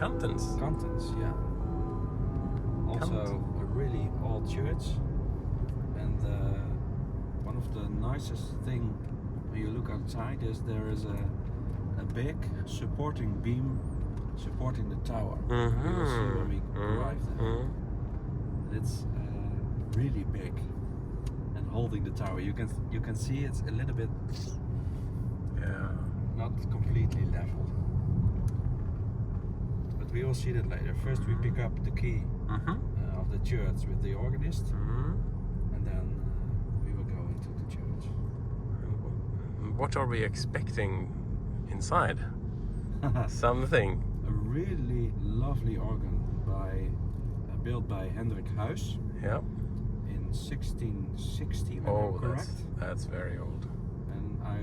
Kantens. Kantens, yeah. Also a really old church, and one of the nicest thing when you look outside is there is a big supporting beam supporting the tower. Mm-hmm. You will see when we arrive there. Mm-hmm. It's really big and holding the tower. You can see it's a little bit not completely level. But we will see that later. First we pick up the key of the church with the organist, and then we will go into the church. What are we expecting inside? Something. A really lovely organ built by Hendrik Huis. Yeah. In 1660, when I'm correct. That's very old. And I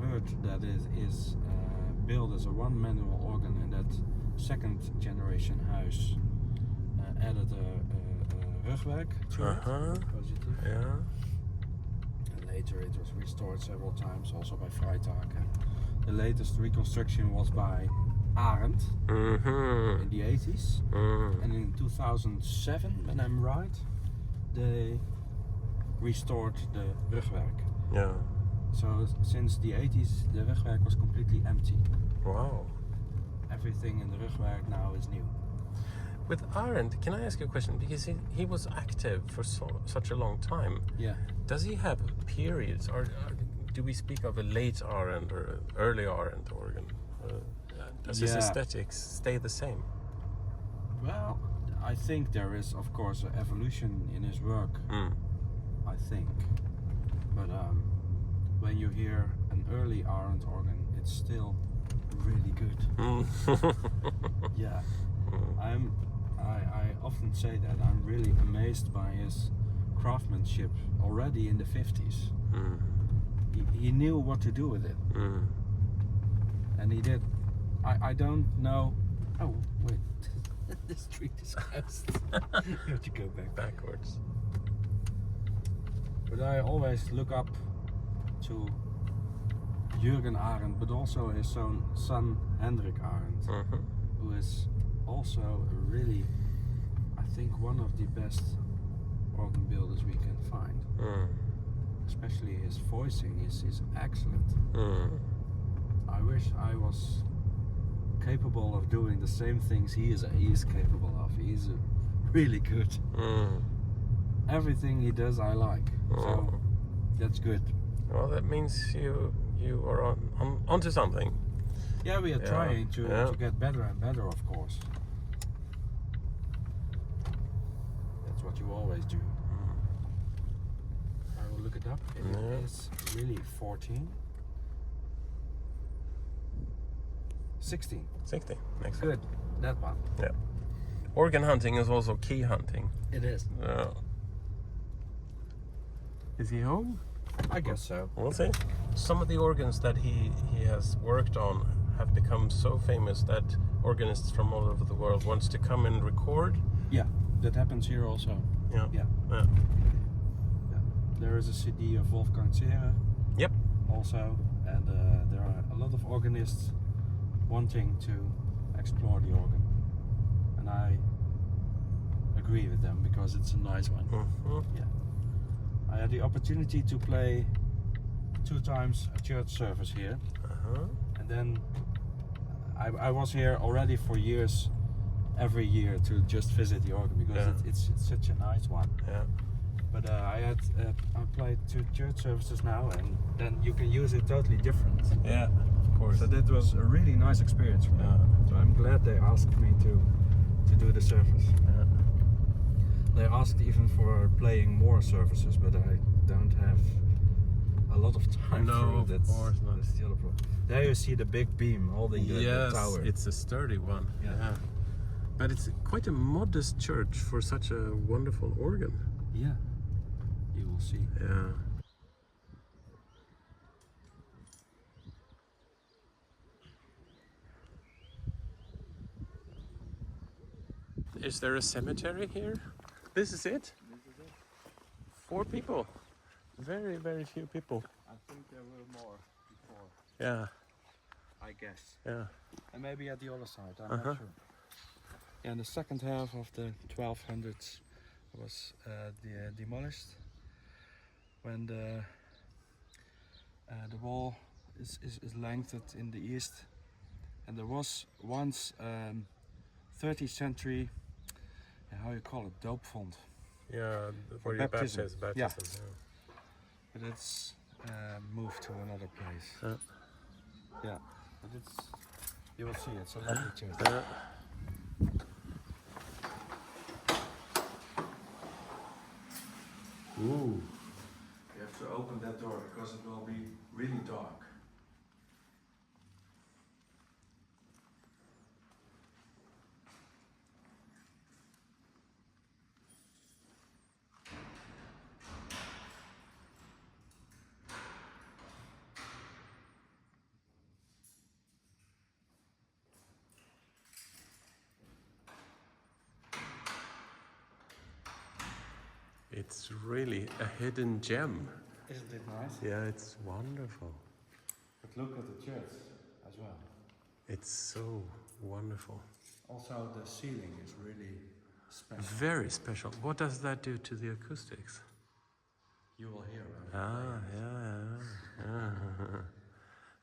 heard that it is built as a one manual organ, and that second generation Huis added a Rugwerk to it. Positive. Yeah. And later it was restored several times, also by Freitag. And the latest reconstruction was by Ahrend in the 80s. And in 2007, when I'm right, they restored the Rugwerk. Yeah. So since the 80s, the Rugwerk was completely empty. Wow. Everything in the Rugwerk now is new. With Ahrend, can I ask you a question? Because he was active for such a long time. Yeah. Does he have periods, or do we speak of a late Ahrend or an early Ahrend organ? Does his aesthetics stay the same? Well, I think there is, of course, an evolution in his work. I think. But when you hear an early Ahrend organ, it's still really good. Yeah. I often say that I'm really amazed by his craftsmanship already in the 50s. He knew what to do with it. And he did. I don't know. Oh, wait. The street is closed. You have to go backwards. But I always look up to Jürgen Ahrend, but also his son Hendrik Ahrend, who is also a really, I think, one of the best organ builders we can find. Especially his voicing is excellent. I wish I was capable of doing the same things he is capable of. He's really good. Everything he does I like, so that's good. Well, that means you are onto something. Yeah, we are trying to get better and better, of course. That's what you always do. I will look it up. It is really 14. 16. 16. Next. Good. That one. Yeah. Organ hunting is also key hunting. It is. Yeah. Is he home? I guess so. We'll see. Some of the organs that he has worked on have become so famous that organists from all over the world wants to come and record. Yeah, that happens here also. Yeah. There is a CD of Wolfgang Zehre. Yep. Also, and there are a lot of organists wanting to explore the organ, and I agree with them because it's a nice one. Yeah. I had the opportunity to play 2 times a church service here, and then I was here already for years, every year, to just visit the organ because it's such a nice one. Yeah. But I played 2 church services now, and then you can use it totally different. Yeah, of course. So that was a really nice experience for me. So I'm glad they asked me to do the service. Yeah. They asked even for playing more services, but I don't have a lot of time for it. Of course not. That's the other problem. There you see the big beam holding the tower. Yes, it's a sturdy one. Yeah. But it's quite a modest church for such a wonderful organ. Yeah, you will see. Yeah. Is there a cemetery here? This is it? This is it. 4 people. Very, very few people. I think there were more before. Yeah. I guess. Yeah. And maybe at the other side, I'm not sure. Yeah, and the second half of the 1200s was demolished when the wall is lengthened in the east, and there was once 30th century, how you call it, doop font. Yeah, For your baptism. baptism. Yeah. But it's moved to another place. Yeah, but it's, you will see, it's a lovely church. Ooh. You have to open that door because it will be really dark. It's really a hidden gem. Isn't it nice? Yeah, it's wonderful. But look at the church as well. It's so wonderful. Also, the ceiling is really special. Very special. What does that do to the acoustics? You will hear. Yeah.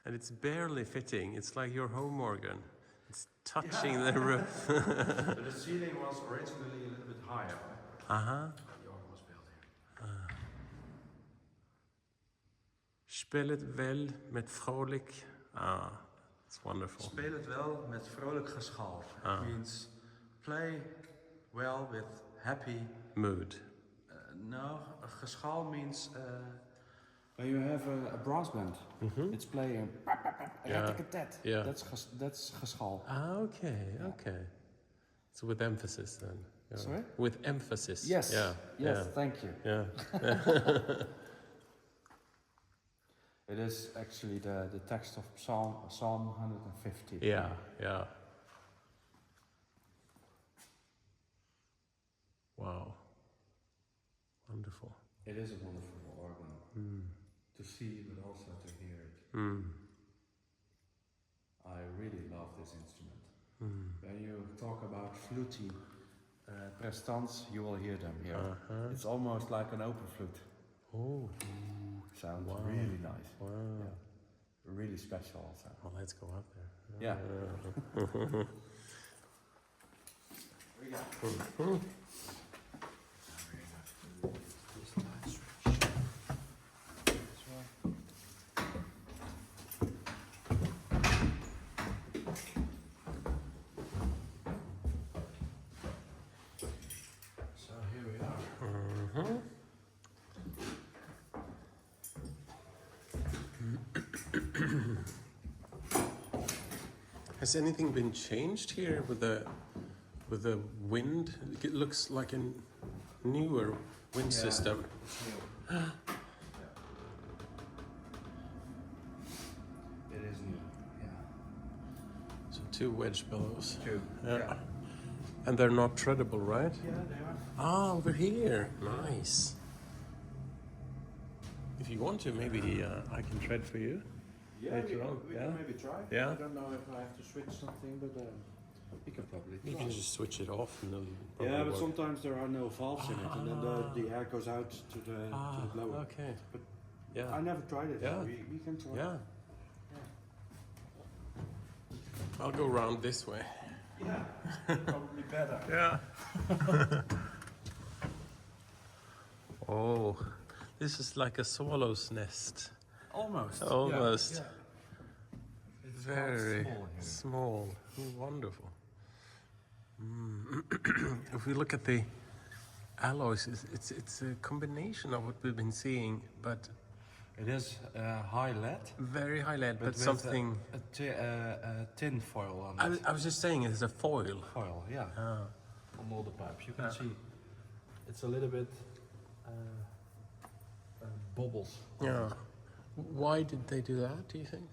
And it's barely fitting. It's like your home organ. It's touching the roof. But the ceiling was originally a little bit higher. The organ was built here. Speel het wel met vrolijk. It's wonderful. Speel het wel met vrolijk geschal. It means play well with happy Mood. No, a geschal means when you have a brass band. It's playing. Yeah. That's geschal. Okay. So with emphasis then. Yeah. Sorry? With emphasis. Yes. Yeah. Yes. Thank you. Yeah. It is actually the text of Psalm 150. Yeah. Wow. Wonderful. It is a wonderful organ to see, but also to hear it. I really love this instrument. When you talk about fluty prestants, you will hear them here. It's almost like an open flute. Oh. Sounds really nice. Wow. Yeah. Really special also. Well, let's go up there. Yeah. We go. So here we are. Has anything been changed here with the wind? It looks like a newer wind system. It is new. Yeah. So 2 wedge bellows. 2. Yeah. And they're not treadable, right? Yeah, they are. Over here. Nice. If you want to, maybe I can tread for you. Yeah, later on. We can maybe try. Yeah. I don't know if I have to switch something, but we can probably try. You can just switch it off and then Yeah, but work. sometimes there are no valves in it, and then the air goes out to the blower. Okay. But Yeah. I never tried it. Yeah. We can try. Yeah. I'll go round this way. Yeah, probably better. Yeah. Oh, this is like a swallow's nest. Almost. Almost. Yeah. It's Very quite small. Wonderful. If we look at the alloys, it's a combination of what we've been seeing, but It is high lead, very high lead, but with something. a tin foil on it. I was just saying it's a foil. Foil, yeah. On all the pipes, you can see it's a little bit bubbles. Yeah. Why did they do that, do you think?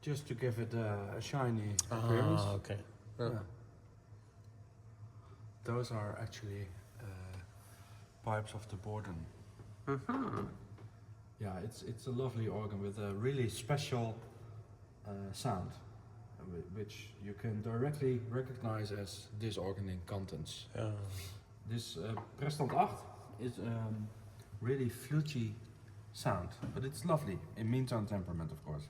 Just to give it a shiny appearance. Okay. Yeah. Those are actually pipes of the Borden. Yeah, it's a lovely organ with a really special sound, which you can directly recognize as this organ in Kantens. This Prestand 8 is really flutey sound, but it's lovely in mean tone temperament, of course.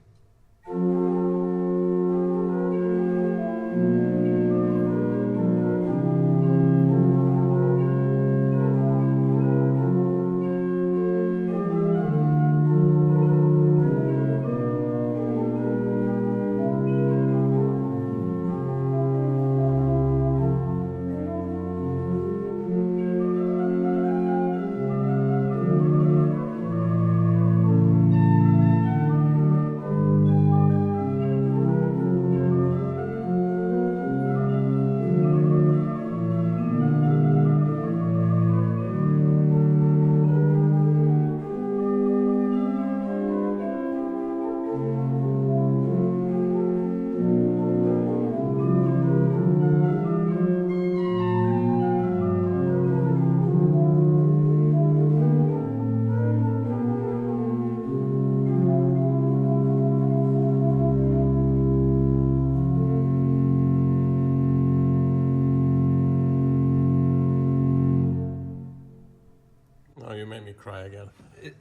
Cry again.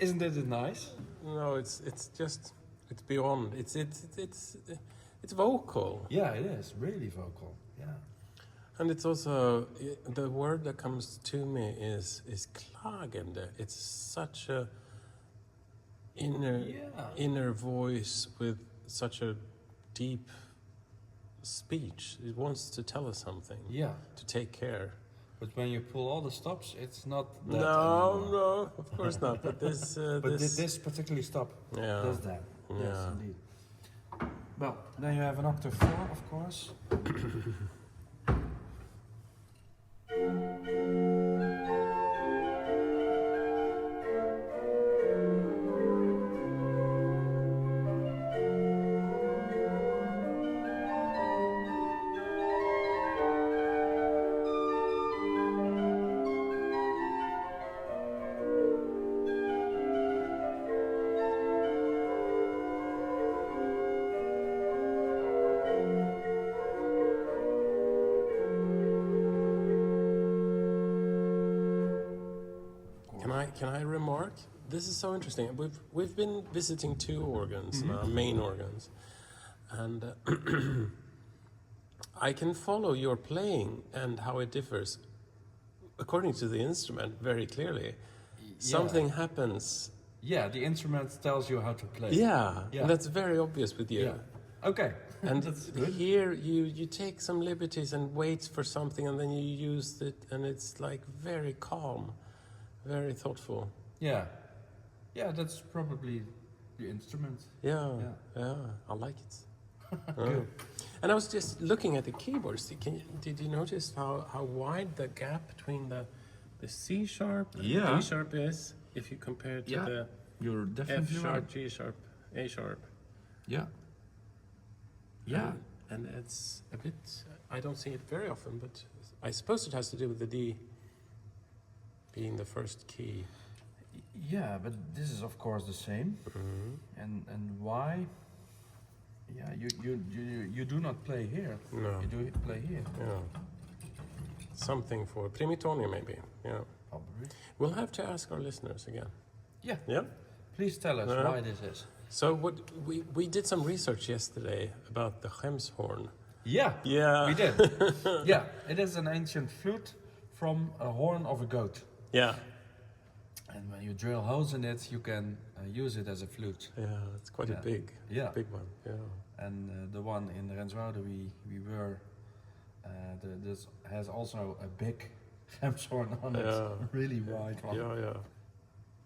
Isn't it nice? No, it's beyond. It's vocal. Yeah, it is really vocal. Yeah. And it's also the word that comes to me is klagende. It's such a inner voice with such a deep speech. It wants to tell us something. Yeah. To take care. But when you pull all the stops, it's not that No, of course not. But this, this particular stop does that. Yeah. Yes, indeed. Well, then you have an octave 4, of course. Can I remark? This is so interesting. We've been visiting 2 organs, main organs, and I can follow your playing and how it differs according to the instrument very clearly. Something happens. Yeah, the instrument tells you how to play. Yeah. And that's very obvious with you. Yeah. Okay. And here you take some liberties and wait for something, and then you use it, and it's like very calm. Very thoughtful. Yeah, that's probably the instrument. Yeah, I like it. Good. And I was just looking at the keyboards. Did you notice how wide the gap between the C sharp and D sharp is if you compare it to the F sharp, G sharp, A sharp? Yeah. And it's a bit. I don't see it very often, but I suppose it has to do with the D being the first key. Yeah, but this is of course the same. And why? Yeah, you do not play here. No. You do play here. Yeah. Something for primitonia maybe. Yeah. Probably. We'll have to ask our listeners again. Yeah. Yeah. Please tell us why this is. So what we did some research yesterday about the Hemshorn. Yeah. We did. Yeah, it is an ancient flute from a horn of a goat. Yeah. And when you drill holes in it, you can use it as a flute. Yeah, it's quite a big one. Yeah. And the one in Renswoude we were, this has also a big Hemshorn on it, really wide one. Yeah.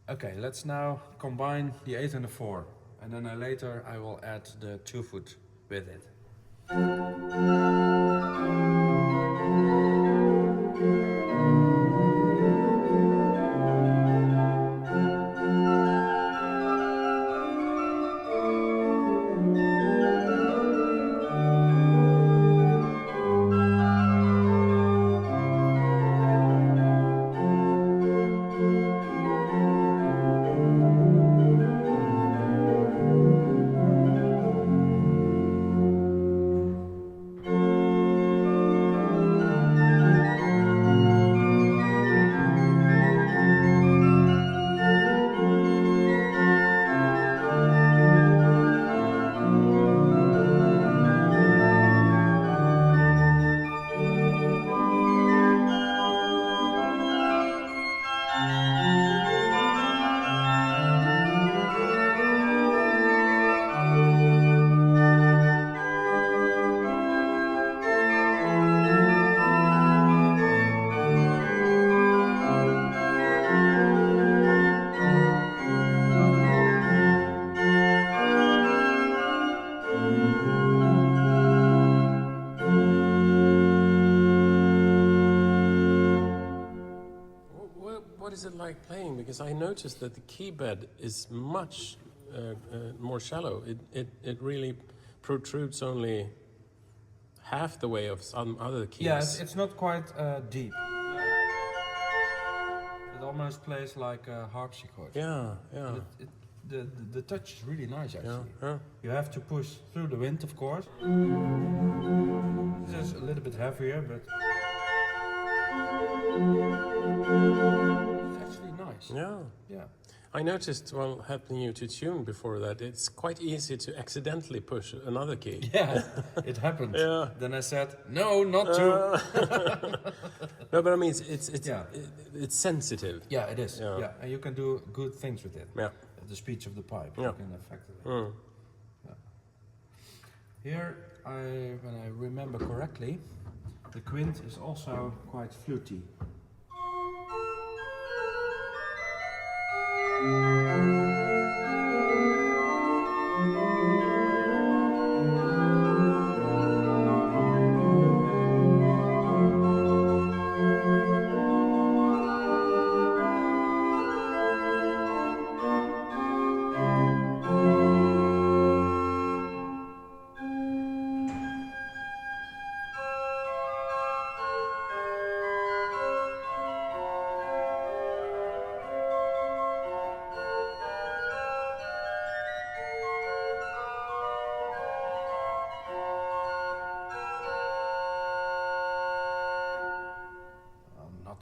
Okay, let's now combine the 8 and the 4, and then later I will add the 2-foot with it. because I noticed that the key bed is much more shallow. It really protrudes only half the way of some other keys. Yeah, it's not quite deep. It almost plays like a harpsichord. Yeah. The touch is really nice actually. Yeah. You have to push through the wind, of course. This is a little bit heavier, but it's actually nice. Yeah. I noticed while helping you to tune before that, it's quite easy to accidentally push another key. Yeah, it happened. Yeah. Then I said, no, not to. No, but I mean, it's sensitive. Yeah, it is. Yeah. Yeah, and you can do good things with it. Yeah. The speech of the pipe, Yeah. you can affect it. Mm. Yeah. Here, when I remember correctly, the quint is also quite fluty.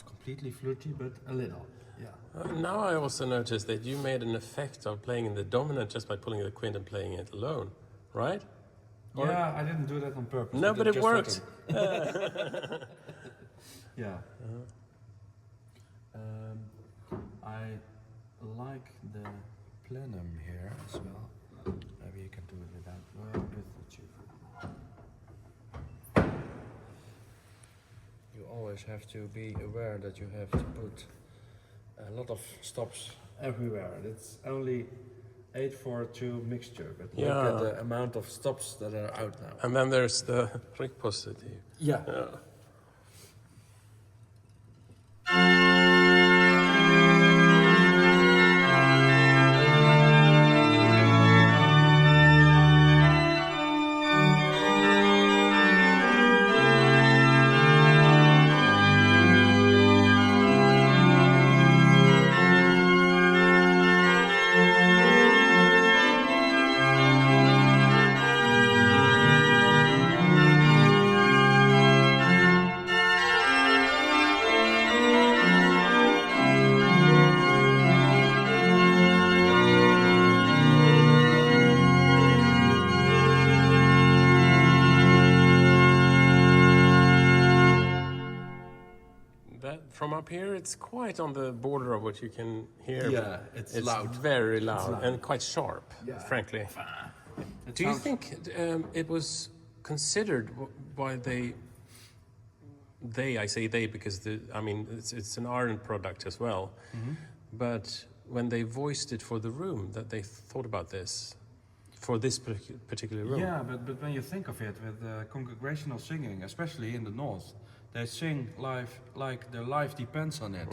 Completely fluty, but a little. Yeah. Now I also noticed that you made an effect of playing in the dominant just by pulling the quint and playing it alone, right? Yeah, I didn't do that on purpose. No, but it worked. Yeah. I like the plenum here as well. Maybe you can do it without with the tube. You always have to be aware that you have to put a lot of stops everywhere. It's only 8/4/2 mixture, but look at the amount of stops that are out now. And then there's the Rückpositiv. Yeah. From up here, it's quite on the border of what you can hear. Yeah, it's loud. Very loud, It's loud. and quite sharp, frankly. Do you think it was considered why I say they because it's an Ahrend product as well, but when they voiced it for the room, that they thought about this for this particular room? Yeah, but when you think of it with congregational singing, especially in the north, they sing live like their life depends on it.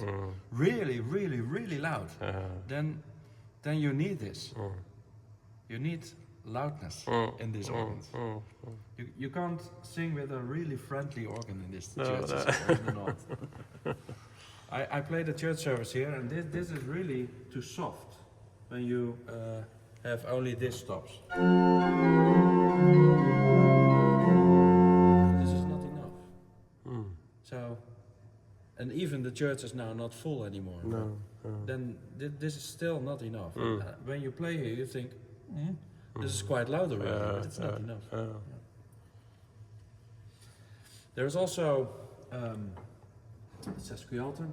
Really, really, really loud. Then you need this. You need loudness in these organs. You can't sing with a really friendly organ in this church in the north. I played a church service here, and this is really too soft when you have only this stops. This is not enough. So, and even the church is now not full anymore. No. Then this is still not enough. When you play here, you think, this is quite loud already, but it's not enough. There's also sesquialter.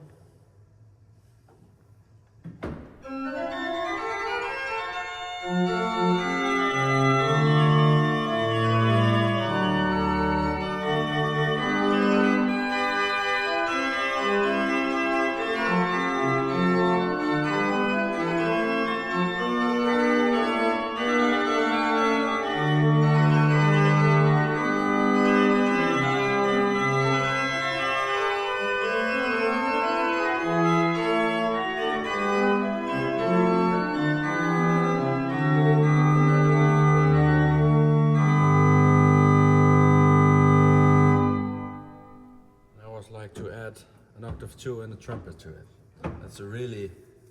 add an octave 2 and a trumpet to it.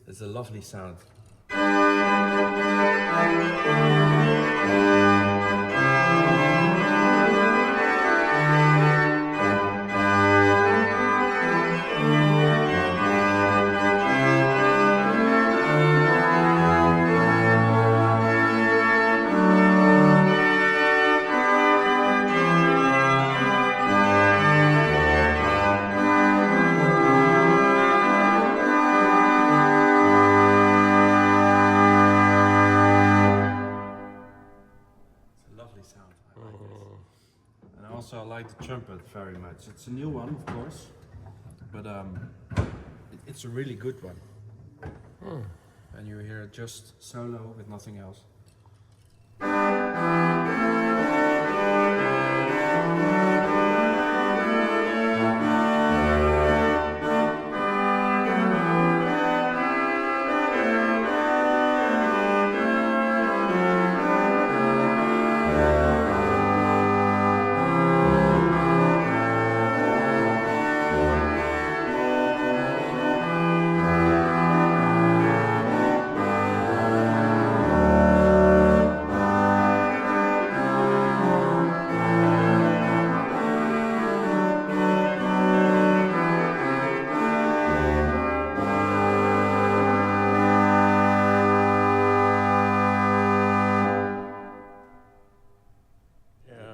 It's a lovely sound. I like the trumpet very much. It's a new one, of course, but it's a really good one. And you hear it just solo with nothing else.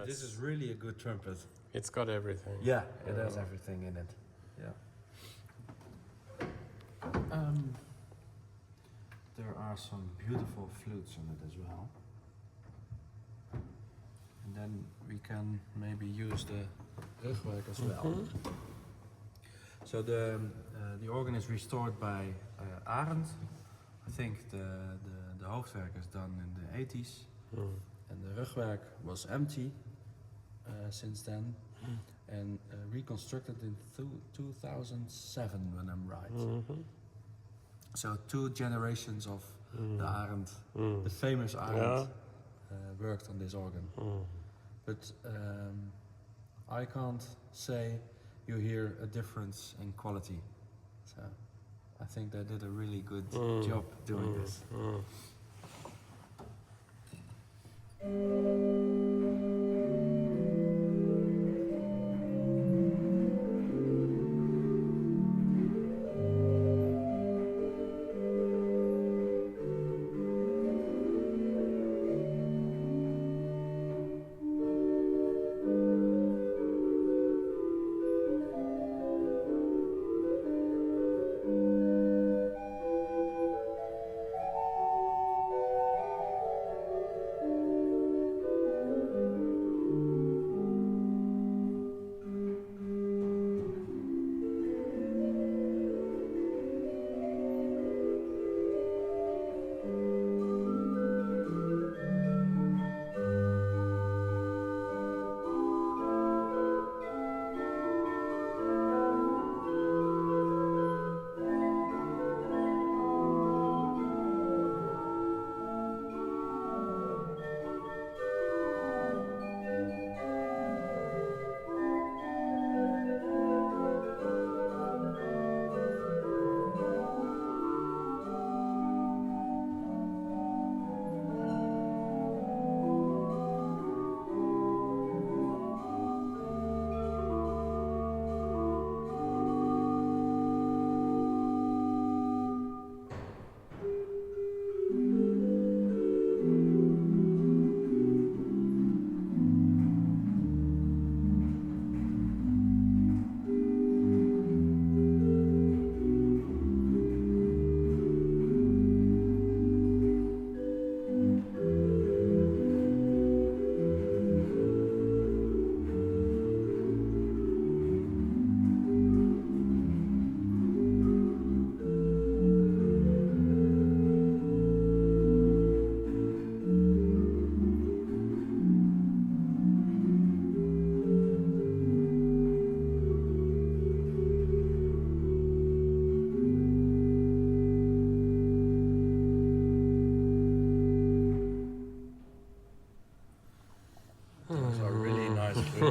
This is really a good trumpet. It's got everything. Yeah, it has everything in it. Yeah. There are some beautiful flutes on it as well. And then we can maybe use the Rugwerk as well. So the organ is restored by Ahrend. I think the hoofdwerk is done in the 80s. And the Rugwerk was empty since then, and reconstructed in 2007, when I'm right. So 2 generations of the Ahrend, the famous Ahrend, worked on this organ. But I can't say you hear a difference in quality. So I think they did a really good job doing this.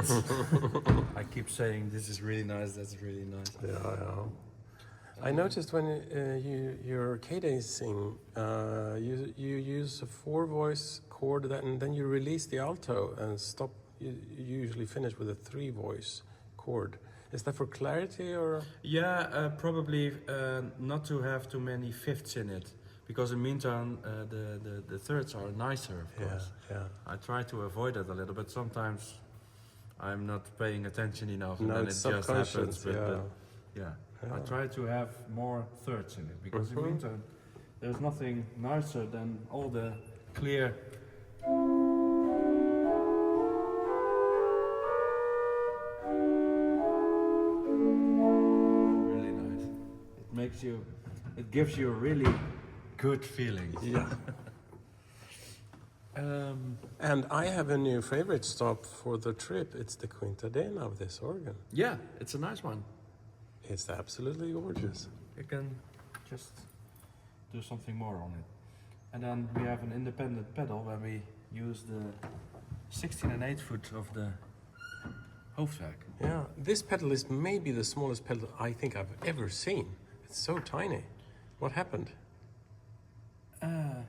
it's I keep saying this is really nice, that's really nice. Yeah. I noticed when you're cadenzing, you use a 4-voice chord, and then you release the alto and stop. You usually finish with a 3-voice chord. Is that for clarity or? Yeah, probably not to have too many fifths in it, because in meantime the thirds are nicer, of course. Yeah. I try to avoid it a little, but sometimes I'm not paying attention enough, and No, then it it's just happens. subconscious, Yeah. I try to have more thirds in it, because in the meantime there's nothing nicer than all the clear. Really nice. It gives you a really good feeling. Yeah. And I have a new favorite stop for the trip. It's the quintadena of this organ. Yeah, it's a nice one. It's absolutely gorgeous. You can just do something more on it. And then we have an independent pedal where we use the 16 and 8 foot of the Hoofdwerk. Yeah, this pedal is maybe the smallest pedal I think I've ever seen. It's so tiny. What happened? I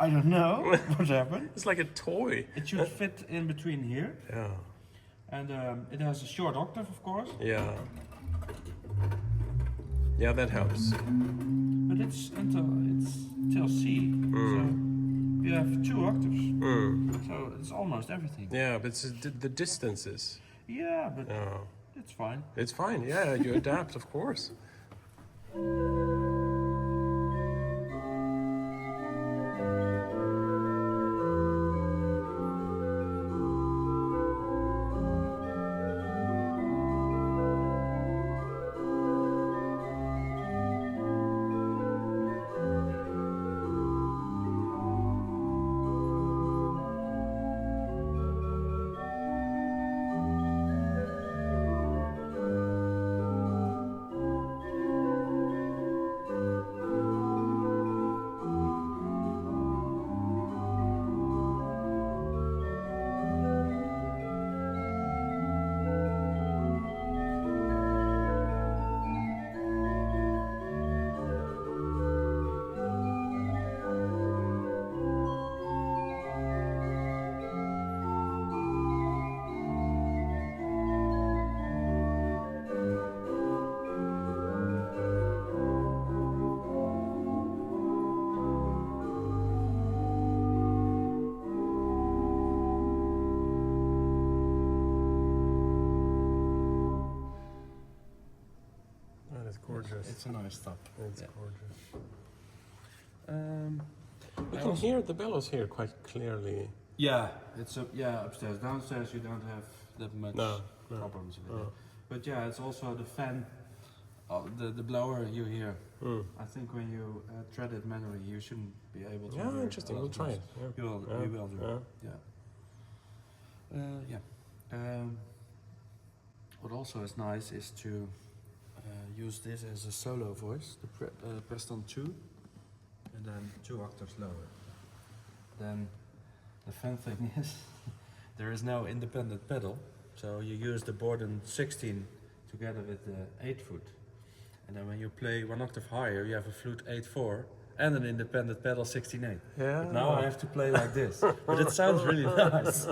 don't know what happened. It's like a toy. It should fit in between here. Yeah. And it has a short octave, of course. Yeah. Yeah, that helps. But it's till C. So you have 2 octaves. So it's almost everything. Yeah, but it's the distances. Yeah, but Oh. it's fine. It's fine. Yeah, you adapt, of course. Gorgeous. It's a nice stop. It's gorgeous. You I can also- hear the bellows here quite clearly. Yeah, it's upstairs. Downstairs you don't have that much No. problems with it. But yeah, it's also the fan, the blower you hear. I think when you thread it manually, you shouldn't be able to. Yeah, hear interesting. a lot We'll try of it. noise. Yeah. You will do. Yeah. What also is nice is to use this as a solo voice. Pressed on 2, and then 2 octaves lower. Then the fun thing is there is no independent pedal, so you use the board in 16 together with the 8 foot. And then when you play 1 octave higher, you have a flute 8/4 and an independent pedal 16/8. Yeah. But now I have to play like this. But it sounds really nice.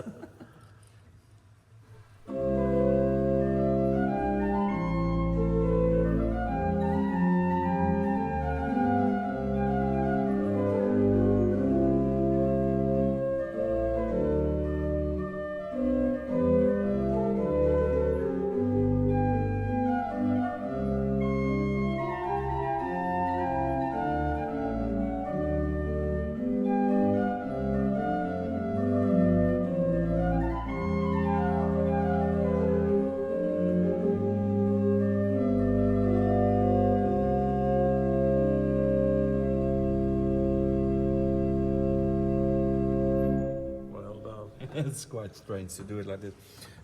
It's quite strange to do it like this.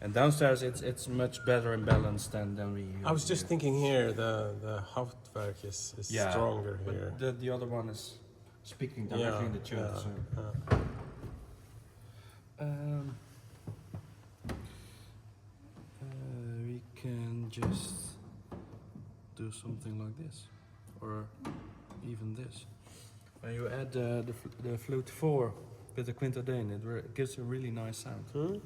And downstairs it's much better in balance than we use. I was just thinking here, the Hauptwerk is stronger here. But the other one is speaking directly in the tune. So. just do something like this, or even this. When you add the flute 4 with the quintadane, it gives a really nice sound. Hmm?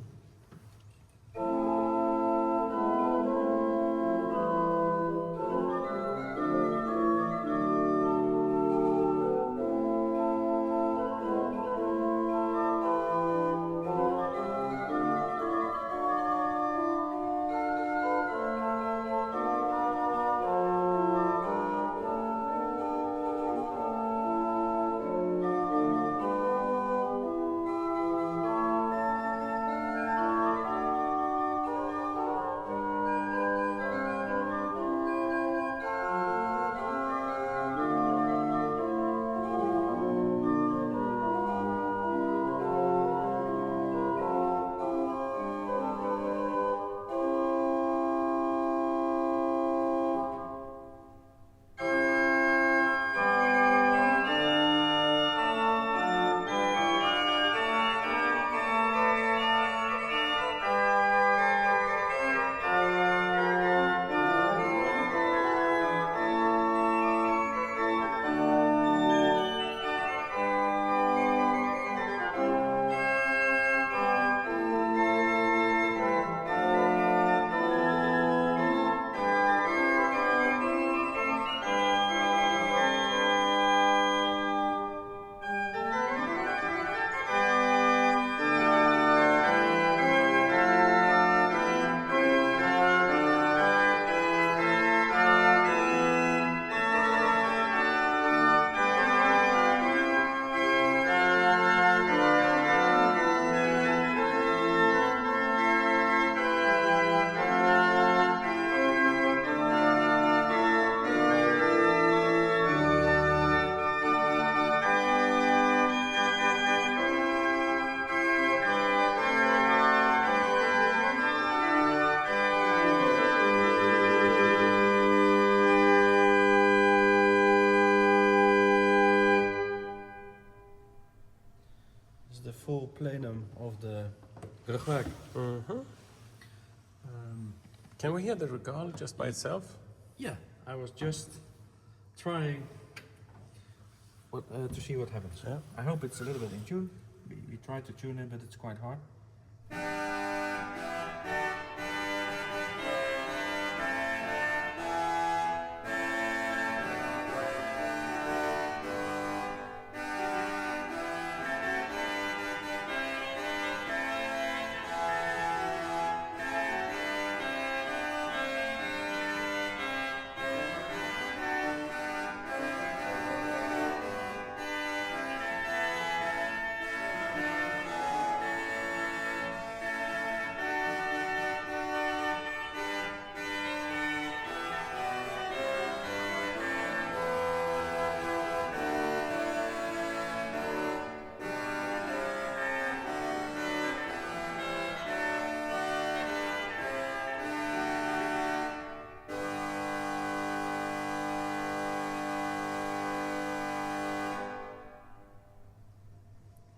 Full plenum of the Rugwerk. Mm-hmm. Can we hear the Regal just by itself? Yeah, I was just trying to see what happens. Yeah. I hope it's a little bit in tune. We tried to tune it, but it's quite hard.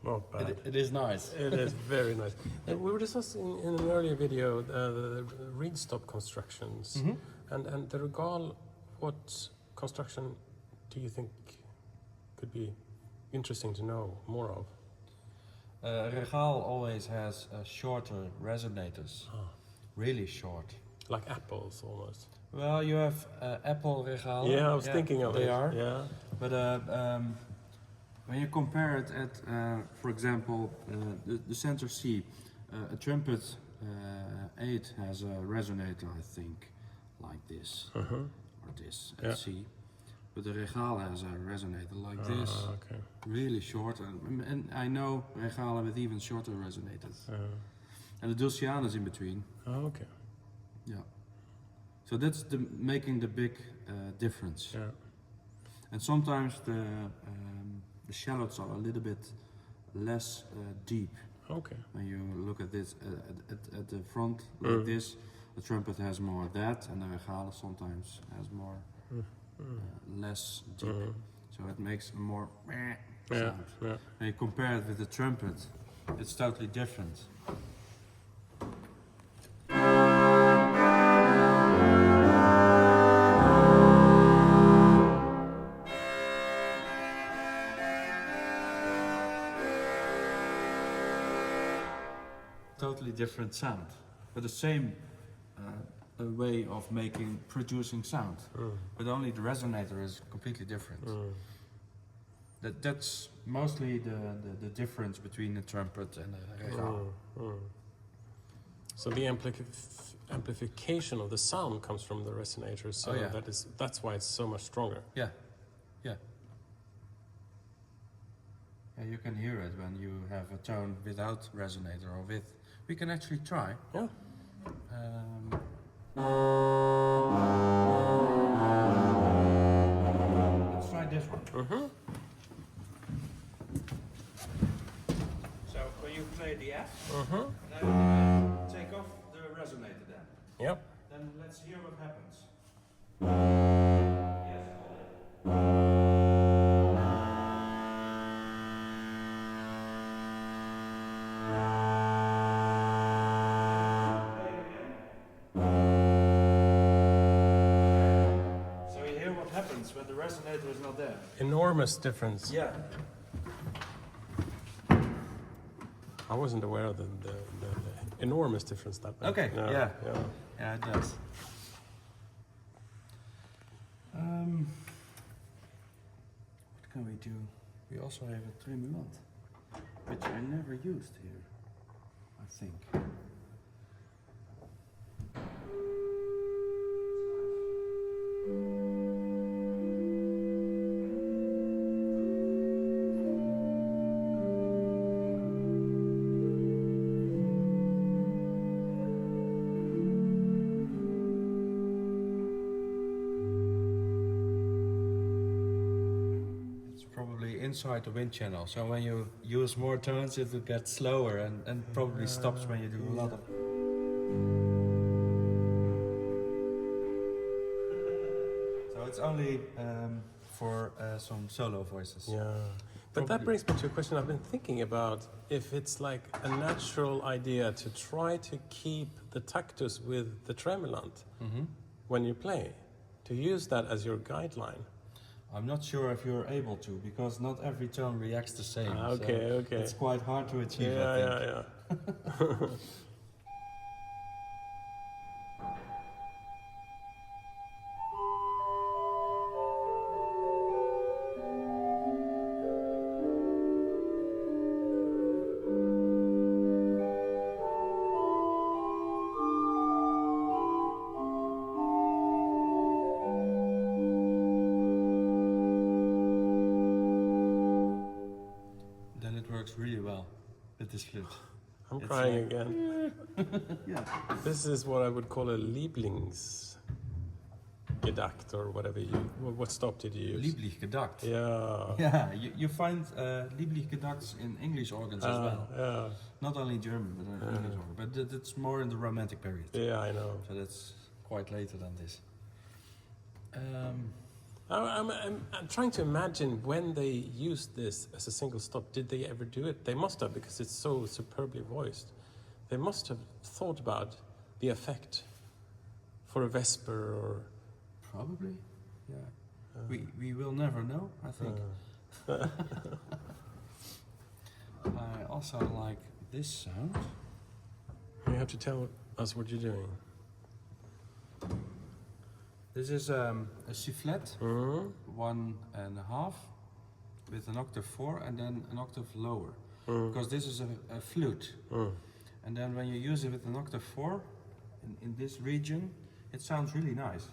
Not bad. It is nice. It is very nice. We were discussing in an earlier video the reed stop constructions. Mm-hmm. And the Regal, what construction do you think could be interesting to know more of? Regal always has shorter resonators, really short. Like apples, almost. Well, you have Apple Regal. Yeah, I was thinking of it. They are. Yeah. But when you compare it at, for example, the center C, a trumpet 8 has a resonator, I think, like this, or this at C. But the Regal has a resonator like this, Okay. really short, and I know Regalen with even shorter resonators. And the Dulcianas in between. Oh, okay. Yeah. So that's making the big difference. Yeah. And sometimes the shallots are a little bit less deep. Okay. When you look at this at the front like this, the trumpet has more of that, and the Regale sometimes has more less deep. So it makes a more sound. Yeah. When you compare it with the trumpet, it's totally different. totally different sound, but the same way of producing sound, but only the resonator is completely different. That's mostly the difference between the trumpet and the Regal. So the amplification of the sound comes from the resonator, so that's why it's so much stronger. Yeah. You can hear it when you have a tone without resonator or with. We can actually try. Yeah. Let's try this one. So when you play the F, then take off the resonator then. Yep. Then let's hear what happens. When the resonator is not there. Enormous difference. Yeah. I wasn't aware of the enormous difference that way. Okay. Yeah, it does. What can we do? We also have a tremulant, which I never used here, I think. Inside the wind channel, so when you use more tones it will get slower and probably stops when you do a lot of. So it's only for some solo voices. Yeah. But that brings me to a question I've been thinking about, if it's like a natural idea to try to keep the tactus with the tremulant when you play, to use that as your guideline. I'm not sure if you're able to, because not every tone reacts the same. Okay. It's quite hard to achieve, I think. Really well with this flute. I'm crying again. Yeah. This is what I would call a Lieblingsgedacht, or whatever what stop did you use? Lieblingsgedacht. Yeah. Yeah, you find Lieblingsgedachts in English organs as well. Yeah. Not only German, but English organs. But it's more in the Romantic period. Yeah, I know. So that's quite later than this. I'm trying to imagine when they used this as a single stop. Did they ever do it? They must have, because it's so superbly voiced. They must have thought about the effect for a Vesper or... Probably, yeah. We will never know, I think. I also like this sound. You have to tell us what you're doing. This is a sifflet, 1.5, with an octave 4 and then an octave lower. Because this is a flute. And then when you use it with an octave 4, in this region, it sounds really nice.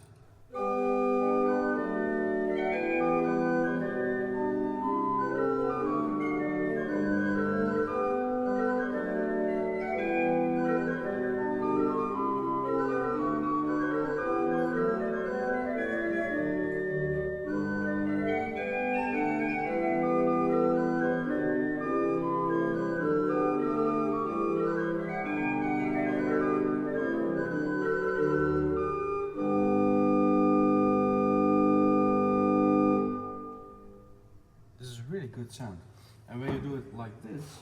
Good sound. And when you do it like this,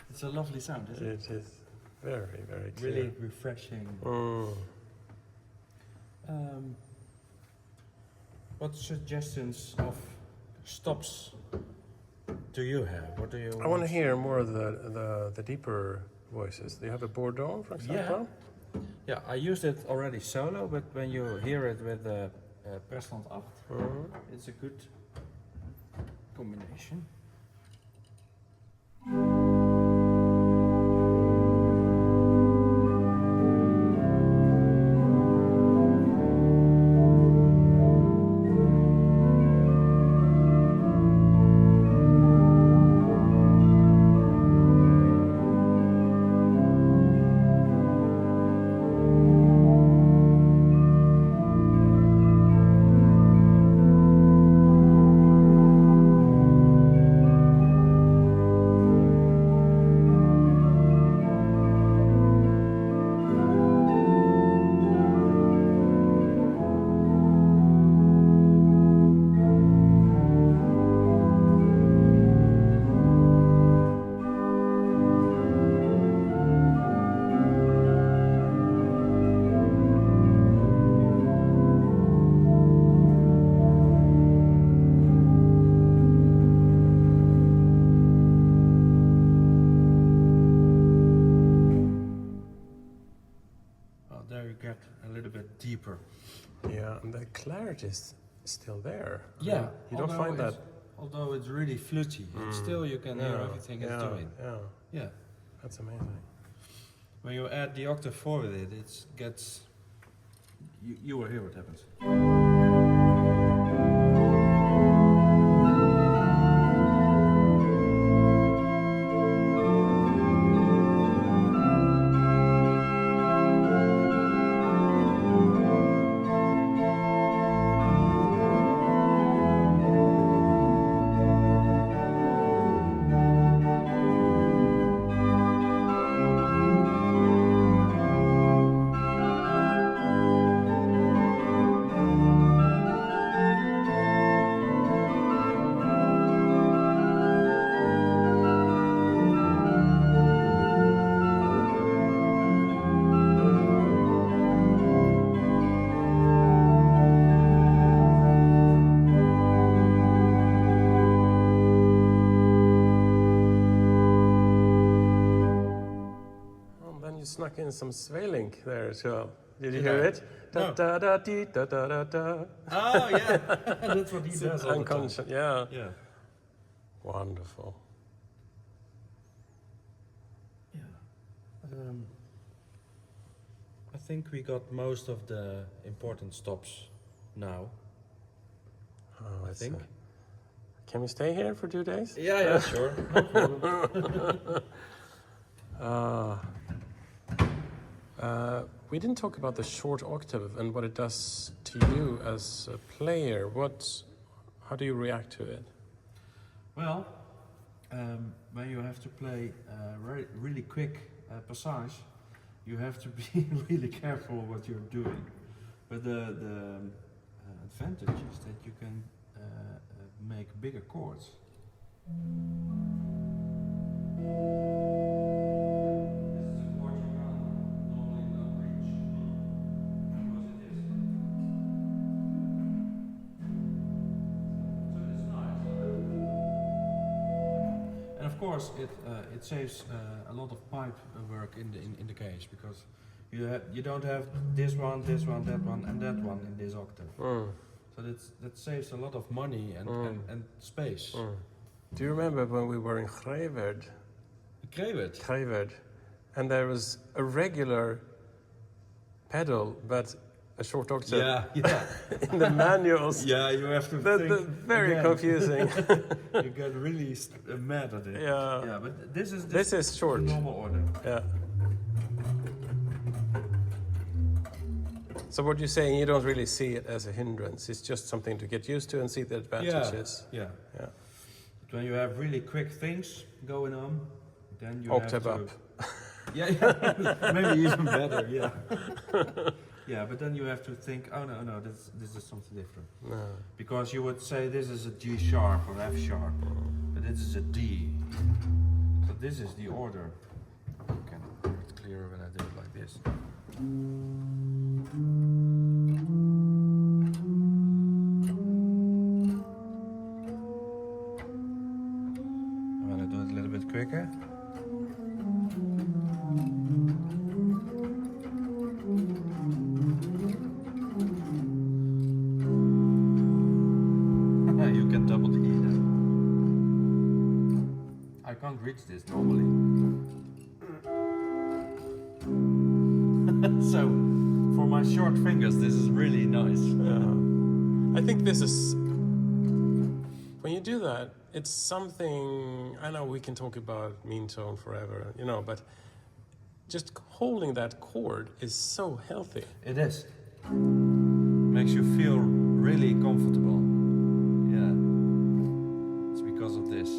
It's a lovely sound, isn't it? It is very, very clear. Really refreshing. What suggestions of stops do you have? What do you I want to hear more of the deeper voices. Do you have a Bordeaux, for example? Yeah, I used it already solo, but when you hear it with the Pressland 8, it's a good combination. Deeper. Yeah, and the clarity is still there. Yeah, you don't find that. Although it's really fluty, still you can hear everything it's doing. Yeah, that's amazing. When you add the octave for it, it gets. You will hear what happens. Snuck in some Sweelinck there as well. Did you Did hear I? it? No. Da da dee da da da da. Oh yeah, that's what he does all the time. Unconscious, yeah. Yeah. Wonderful. Yeah. I think we got most of the important stops now. Oh, I think. Can we stay here for 2 days? Yeah, sure. No problem. We didn't talk about the short octave and what it does to you as a player. How do you react to it? Well, when you have to play really quick passage, you have to be really careful what you're doing. But the advantage is that you can make bigger chords. Of course, it saves a lot of pipe work in the case, because you don't have this one, that one, and that one in this octave. So that saves a lot of money and space. Do you remember when we were in Greverd? Greverd, and there was a regular pedal, but a short octave. Yeah. In the manuals. Yeah, you have to That's very again. confusing. You get really mad at it. Yeah. But this is short. Normal order. Yeah. So what you're saying, you don't really see it as a hindrance. It's just something to get used to and see the advantages. Yeah. Yeah. But when you have really quick things going on, then you octave have to... up. Yeah. Maybe even better. Yeah. Yeah, but then you have to think, oh no, this is something different. No. Because you would say this is a G sharp or F sharp, but this is a D. So this is the order. You can make it clearer when I do it like this. I'm gonna do it a little bit quicker. You can double the E now. I can't reach this normally. So, for my short fingers, this is really nice. I think this is, when you do that, it's something, I know we can talk about mean tone forever, you know, but just holding that chord is so healthy. It is. Makes you feel really comfortable. Yeah. It's because of this.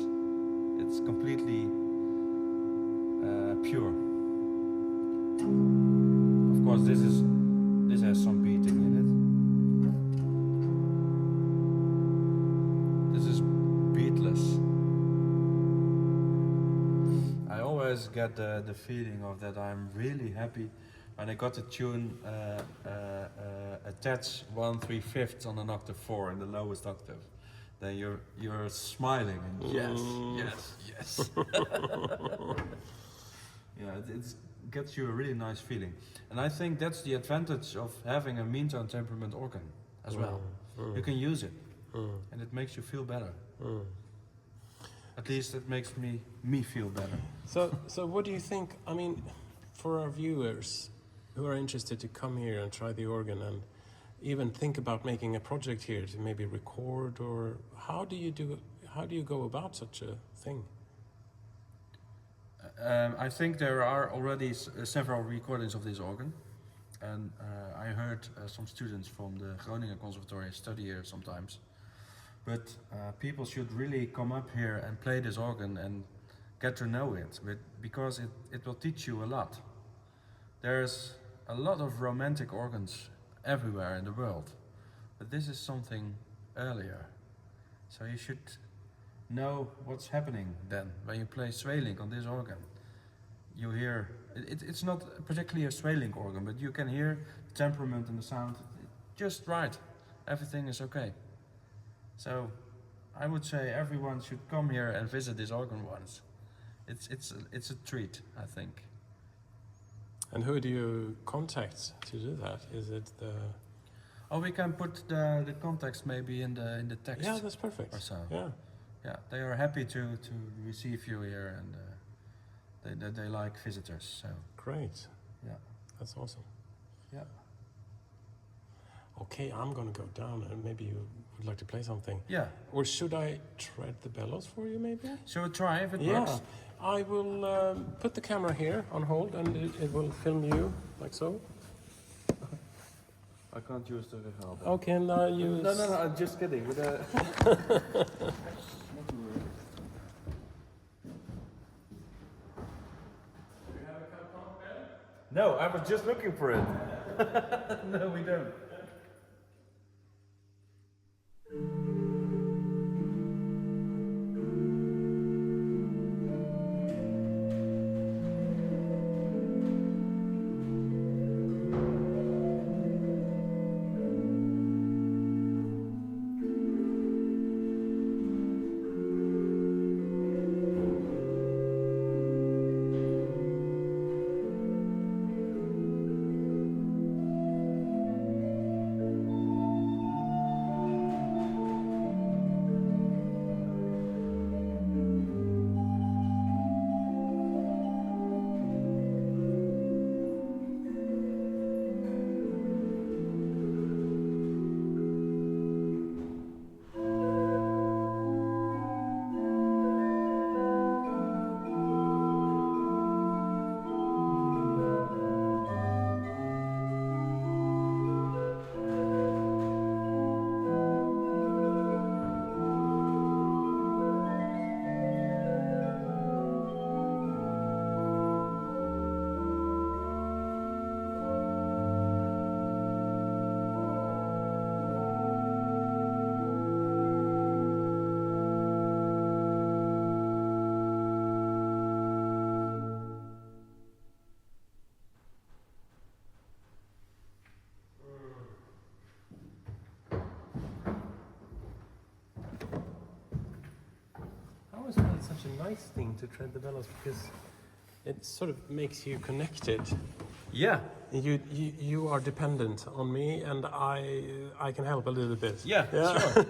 It's completely pure. Of course, this has some beating in it. This is beatless. I always get the feeling of that I'm really happy when I got the tune attached 1/3 on an octave 4 in the lowest octave. Then you're smiling and yes. Yeah, it gets you a really nice feeling, and I think that's the advantage of having a mean tone temperament organ as well. You can use it, and it makes you feel better. At least it makes me feel better. So what do you think? I mean, for our viewers who are interested to come here and try the organ and even think about making a project here to maybe record, or how do you go about such a thing? I think there are already several recordings of this organ, and I heard some students from the Groningen Conservatory study here sometimes. But people should really come up here and play this organ and get to know it, because it will teach you a lot. There's a lot of romantic organs everywhere in the world, but this is something earlier. So you should know what's happening then when you play Sweelinck on this organ. You hear, it's not particularly a Sweelinck organ, but you can hear the temperament and the sound just right. Everything is okay. So I would say everyone should come here and visit this organ once. It's a treat, I think. And who do you contact to do that? Is it the... Oh, we can put the context maybe in the text. Yeah, that's perfect. Or so. Yeah, they are happy to receive you here, and they like visitors. So great. Yeah, that's awesome. Yeah. Okay, I'm gonna go down, and maybe you would like to play something. Yeah. Or should I tread the bellows for you, maybe? Shall we try if it Yeah. works? I will put the camera here on hold, and it will film you like so. I can't use the Regal. Okay, now use... No, I'm just kidding. With a No, I was just looking for it. No, we don't. nice thing to tread the bellows because it sort of makes you connected. Yeah. You are dependent on me, and I can help a little bit. Yeah. Yeah. Sure.